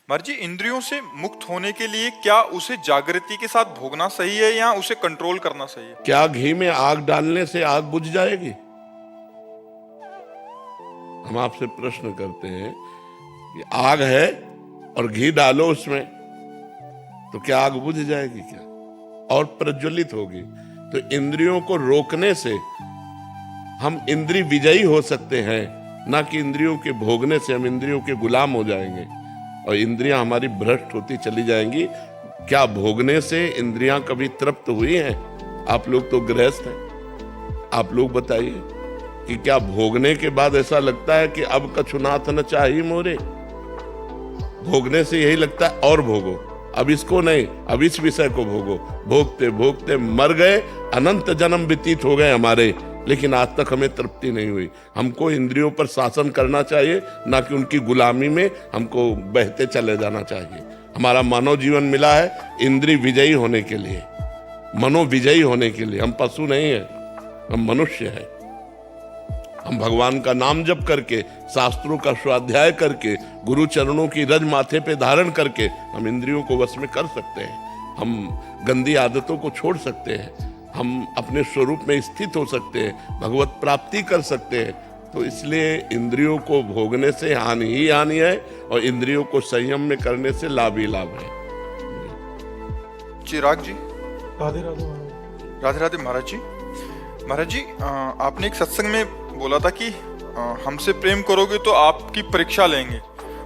महाराज जी, इंद्रियों से मुक्त होने के लिए क्या उसे जागृति के साथ भोगना सही है या उसे कंट्रोल करना सही है? क्या घी में आग डालने से आग बुझ जाएगी? हम आपसे प्रश्न करते हैं कि आग है और घी डालो उसमें, तो क्या आग बुझ जाएगी क्या? और प्रज्वलित होगी। तो इंद्रियों को रोकने से हम इंद्रिय विजयी हो सकते हैं, ना कि इंद्रियों के भोगने से हम इंद्रियों के गुलाम हो जाएंगे और इंद्रियां हमारी भ्रष्ट होती चली जाएंगी। क्या भोगने से इंद्रियां कभी तृप्त हुई हैं? आप लोग तो गृहस्थ हैं, आप लोग बताइए कि क्या भोगने के बाद ऐसा लगता है कि अब कछुनाथ न चाही मोरे? भोगने से यही लगता है और भोगो, अब इसको नहीं, अब इस विषय को भोगो। भोगते भोगते मर गए, अनंत जन्म व्यतीत हो गए हमारे, लेकिन आज तक हमें तृप्ति नहीं हुई। हमको इंद्रियों पर शासन करना चाहिए, ना कि उनकी गुलामी में हमको बहते चले जाना चाहिए। हमारा मानव जीवन मिला है इंद्रिय विजयी होने के लिए, मनोविजयी होने के लिए। हम पशु नहीं है, हम मनुष्य है। हम भगवान का नाम जप करके, शास्त्रों का स्वाध्याय करके, गुरु चरणों की रज माथे पे धारण करके हम इंद्रियों को वश में कर सकते हैं। हम गंदी आदतों को छोड़ सकते हैं, हम अपने स्वरूप में स्थित हो सकते हैं, भगवत प्राप्ति कर सकते हैं। तो इसलिए इंद्रियों को भोगने से हानि ही हानि है और इंद्रियों को संयम में करने से लाभ ही लाभ है। चिराग जी, राधे राधे महाराज। राधे राधे महाराज जी। महाराज जी, आपने एक सत्संग में बोला था कि हमसे प्रेम करोगे तो आपकी परीक्षा लेंगे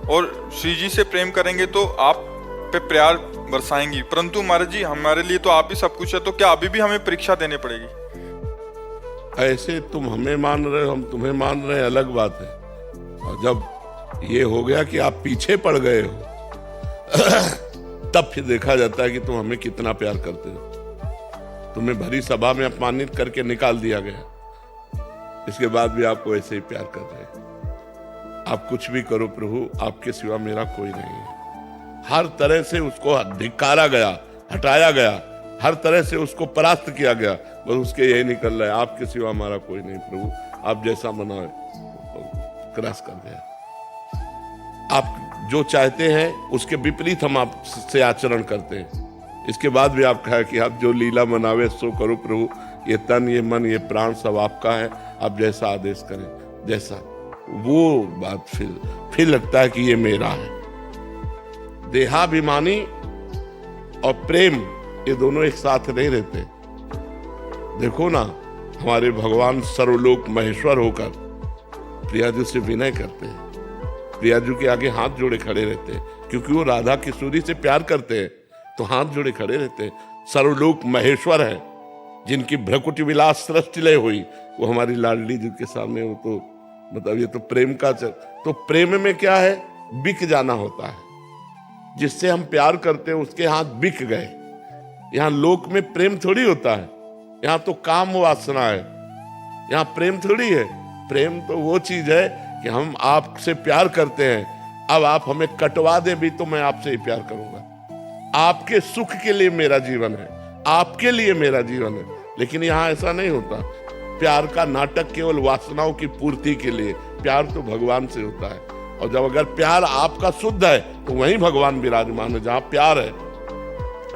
और श्री जी से प्रेम करेंगे तो आप पे प्यार बरसाएंगी। परंतु महाराज जी, हमारे लिए तो आप ही सब कुछ है, तो क्या अभी भी हमें परीक्षा देनी पड़ेगी? ऐसे तुम हमें मान रहे हो, हम तुम्हें मान रहे हैं, अलग बात है। और जब ये हो गया कि आप पीछे पड़ गए हो तब फिर देखा जाता है कि तुम हमें कितना प्यार करते हो। तुम्हें भरी सभा में अपमानित करके निकाल दिया गया, इसके बाद भी आपको ऐसे ही प्यार कर रहे हैं। आप कुछ भी करो प्रभु, आपके सिवा मेरा कोई नहीं है। हर तरह से उसको धिक्कारा गया, हटाया गया, हर तरह से उसको परास्त किया गया, बस उसके यही निकल रहा है, आपके सिवा हमारा कोई नहीं प्रभु, आप जैसा बनाए। क्रैश कर गया। आप जो चाहते हैं उसके विपरीत हम आपसे आचरण करते हैं। इसके बाद भी आप कहा कि आप जो लीला मनावे सो करो प्रभु, ये तन, ये मन, ये प्राण सब आपका है, आप जैसा आदेश करें। जैसा वो बात फिर लगता है कि ये मेरा है। देहाभिमानी और प्रेम, ये दोनों एक साथ नहीं रहते। देखो ना, हमारे भगवान सर्वलोक महेश्वर होकर प्रियाजू से विनय करते हैं, प्रियाजू के आगे हाथ जोड़े खड़े रहते हैं, क्योंकि वो राधा किशोरी से प्यार करते हैं, तो हाथ जोड़े खड़े रहते हैं। सर्वलोक महेश्वर है, जिनकी भ्रकुटी विलास सृष्टि लय हुई, वो हमारी लाडली जी के सामने। वो तो मतलब ये तो प्रेम का तो प्रेम में क्या है, बिक जाना होता है। जिससे हम प्यार करते हैं उसके हाथ बिक गए। यहाँ लोक में प्रेम थोड़ी होता है, यहाँ तो काम वासना है, यहाँ प्रेम थोड़ी है। प्रेम तो वो चीज है कि हम आपसे प्यार करते हैं, अब आप हमें कटवा दे भी तो मैं आपसे ही प्यार करूंगा। आपके सुख के लिए मेरा जीवन है, आपके लिए मेरा जीवन है। लेकिन यहाँ ऐसा नहीं होता। प्यार का नाटक केवल वासनाओं की पूर्ति के लिए, प्यार तो भगवान से होता है। और जब अगर प्यार आपका शुद्ध है तो वहीं भगवान विराजमान है। जहाँ प्यार है,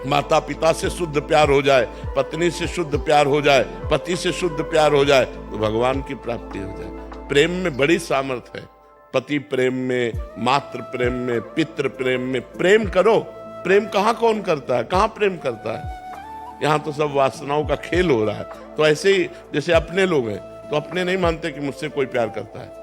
माता पिता से शुद्ध प्यार हो जाए, पत्नी से शुद्ध प्यार हो जाए, पति से शुद्ध प्यार हो जाए, तो भगवान की प्राप्ति हो जाए। प्रेम में बड़ी सामर्थ्य है। पति प्रेम में, मातृ प्रेम में, पितृ प्रेम में प्रेम करो। प्रेम कहाँ कौन करता है, कहाँ प्रेम करता है? यहाँ तो सब वासनाओं का खेल हो रहा है। तो ऐसे ही जैसे अपने लोग हैं, तो अपने नहीं मानते कि मुझसे कोई प्यार करता है,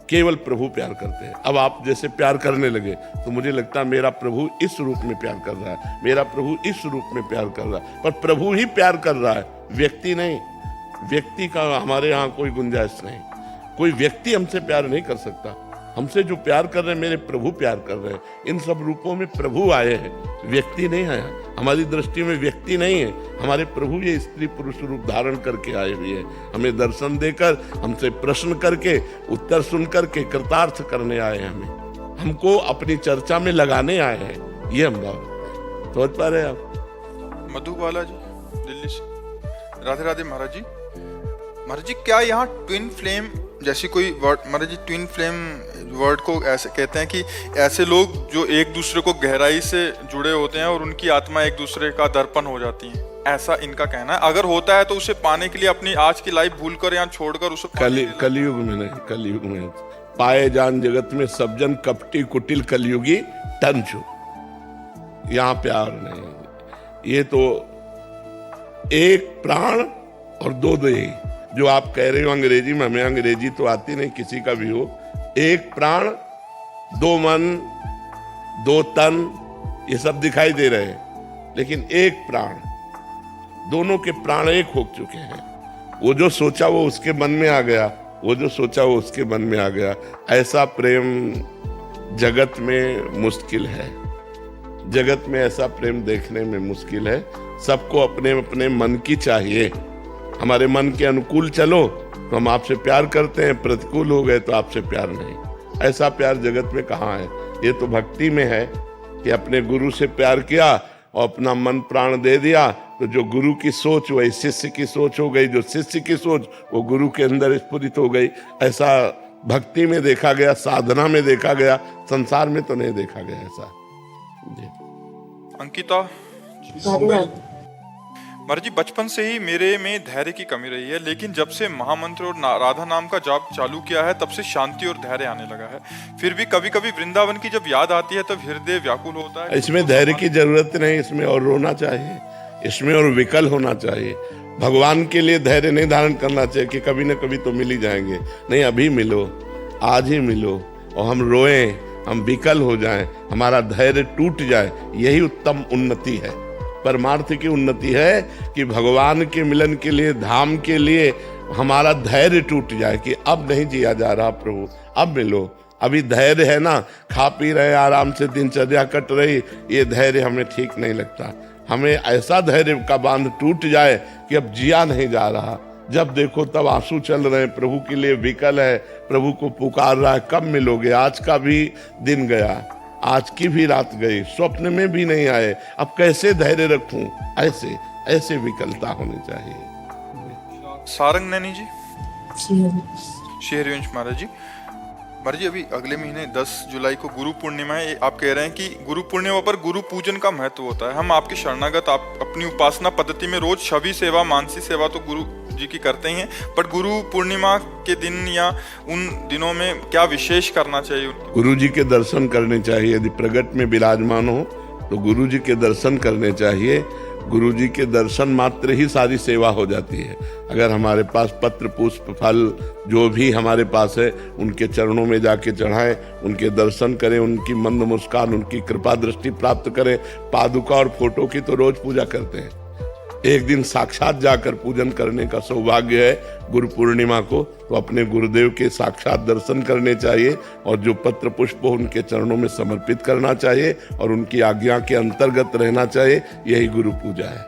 केवल प्रभु प्यार करते हैं। अब आप जैसे प्यार करने लगे तो मुझे लगता है मेरा प्रभु इस रूप में प्यार कर रहा है, मेरा प्रभु इस रूप में प्यार कर रहा है। पर प्रभु ही प्यार कर रहा है, व्यक्ति नहीं। व्यक्ति का हमारे यहाँ कोई गुंजाइश नहीं। कोई व्यक्ति हमसे प्यार नहीं कर सकता। हमसे जो प्यार कर रहे हैं मेरे प्रभु प्यार कर रहे हैं। इन सब रूपों में प्रभु आए हैं, व्यक्ति नहीं आया। हमारी दृष्टि में व्यक्ति नहीं है, हमारे प्रभु ये स्त्री पुरुष रूप धारण करके आए हुए हैं। हमें दर्शन देकर, हमसे प्रश्न करके, उत्तर सुन करके कृतार्थ करने आए हैं। हमको अपनी चर्चा में लगाने आए हैं। ये हम भाव समझ पा रहे हैं आप? मधुबाला जी, दिल्ली से। राधे राधे महाराज जी। महाराज जी, क्या यहाँ ट्विन फ्लेम जैसी कोई वर्ड महाराज जी ट्विन फ्लेम वर्ड को ऐसे कहते हैं कि ऐसे लोग जो एक दूसरे को गहराई से जुड़े होते हैं और उनकी आत्मा एक दूसरे का दर्पण हो जाती है, ऐसा इनका कहना है। अगर होता है तो उसे पाने के लिए अपनी आज की लाइफ भूलकर या छोड़कर उसे कलयुग में नहीं, कलयुग में पाए जान जगत में सब जन कपटी कुटिल कलयुगी टंचु, यहाँ प्यार नहीं। ये तो एक प्राण और दो देह, जो आप कह रहे हो अंग्रेजी में, हमें अंग्रेजी तो आती नहीं, किसी का भी हो। एक प्राण दो मन दो तन, ये सब दिखाई दे रहे हैं, लेकिन एक प्राण, दोनों के प्राण एक हो चुके हैं। वो जो सोचा वो उसके मन में आ गया, वो जो सोचा वो उसके मन में आ गया। ऐसा प्रेम जगत में मुश्किल है, जगत में ऐसा प्रेम देखने में मुश्किल है। सबको अपने अपने मन की चाहिए। हमारे मन के अनुकूल चलो तो हम आपसे प्यार करते हैं, प्रतिकूल हो गए तो आपसे प्यार नहीं। ऐसा प्यार जगत में कहाँ है? ये तो भक्ति में है कि अपने गुरु से प्यार किया और अपना मन प्राण दे दिया, तो जो गुरु की सोच वही शिष्य की सोच हो गई, जो शिष्य की सोच वो गुरु के अंदर स्फुरित हो गई। ऐसा भक्ति में देखा गया, साधना में देखा गया, संसार में तो नहीं देखा गया ऐसा। जी अंकिता महाराज जी, बचपन से ही मेरे में धैर्य की कमी रही है, लेकिन जब से महामंत्र और राधा नाम का जाप चालू किया है तब से शांति और धैर्य आने लगा है। फिर भी कभी कभी वृंदावन की जब याद आती है तब हृदय व्याकुल होता है। इसमें धैर्य की जरूरत नहीं, इसमें और रोना चाहिए, इसमें और विकल होना चाहिए। भगवान के लिए धैर्य नहीं धारण करना चाहिए कि कभी न कभी तो मिल ही जाएंगे। नहीं, अभी मिलो, आज ही मिलो, और हम रोएं, हम विकल हो जाएं, हमारा धैर्य टूट जाए, यही उत्तम उन्नति है। परमार्थ की उन्नति है कि भगवान के मिलन के लिए, धाम के लिए हमारा धैर्य टूट जाए कि अब नहीं जिया जा रहा प्रभु, अब मिलो। अभी धैर्य है ना, खा पी रहे आराम से, दिनचर्या कट रही, ये धैर्य हमें ठीक नहीं लगता। हमें ऐसा धैर्य का बांध टूट जाए कि अब जिया नहीं जा रहा। जब देखो तब आंसू चल रहे हैं, प्रभु के लिए विकल है, प्रभु को पुकार रहा है, कब मिलोगे? आज का भी दिन गया, आज की भी रात गई, स्वप्न में भी नहीं आए, अब कैसे धैर्य रखूं? ऐसे ऐसे विकलता होनी चाहिए। सारंग नैनी जी, शेरवंश महाराज जी, महाराज जी अभी अगले महीने 10 जुलाई को गुरु पूर्णिमा है। आप कह रहे हैं कि गुरु पूर्णिमा पर गुरु पूजन का महत्व होता है। हम आपके शरणागत, आप अपनी उपासना पद्धति में रोज छवि सेवा, मानसी सेवा तो गुरु जी की करते ही हैं, पर गुरु पूर्णिमा के दिन या उन दिनों में क्या विशेष करना चाहिए? गुरु जी के दर्शन करने चाहिए। यदि प्रगट में विराजमान हो तो गुरु जी के दर्शन करने चाहिए। गुरु जी के दर्शन मात्र ही सारी सेवा हो जाती है। अगर हमारे पास पत्र, पुष्प, फल जो भी हमारे पास है, उनके चरणों में जाके चढ़ाएं, उनके दर्शन करें, उनकी मंद मुस्कान, उनकी कृपा दृष्टि प्राप्त करें। पादुका और फोटो की तो रोज पूजा करते हैं, एक दिन साक्षात जाकर पूजन करने का सौभाग्य है गुरु पूर्णिमा को, तो अपने गुरुदेव के साक्षात दर्शन करने चाहिए और जो पत्र पुष्प उनके चरणों में समर्पित करना चाहिए और उनकी आज्ञा के अंतर्गत रहना चाहिए। यही गुरु पूजा है।